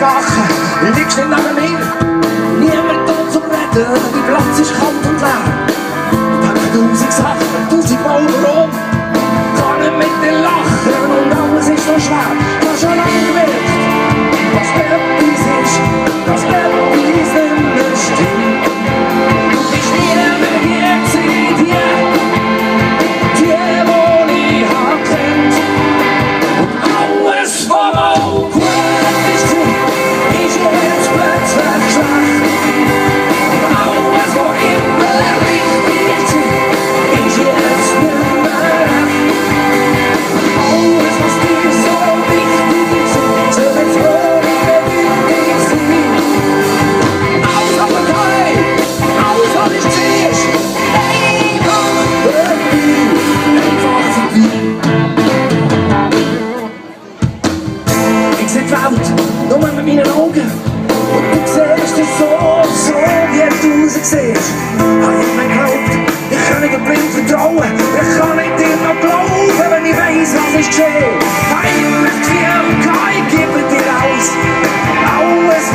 lachen, liegst nicht neben mir. Niemand da zum Reden, dein Platz ist kalt und leer. Denke 1000 Sachen, 1000 Mal warum. Kann nicht mit dir lachen und alles ist so schwer. Ich hab schon lange gemerkt, dass etwas ist, dass etwas nicht mehr stimmt. Du bist nie mehr hier gewesen, die ich hab kennt. Und alles vom Auge ist jetzt plötzlich schlecht. Und alles, was immer richtig ist jetzt nicht mehr recht. Alles, was dir so wichtig ist, soll jetzt ohne wichtig sein. Alles, was du kannst, alles, was dich ziehst, einfach verby, einfach verby. Ich seh die Welt nur mit meinen Augen. Und du siehst es so, wie du sie siehst. Hab ich mir geglaubt, ich kann nicht blind vertrauen. Ich kann nicht dir noch glauben, wenn ich weiss, was ist geschehen. Hab immer gefühlt, ich gebe dir alles, was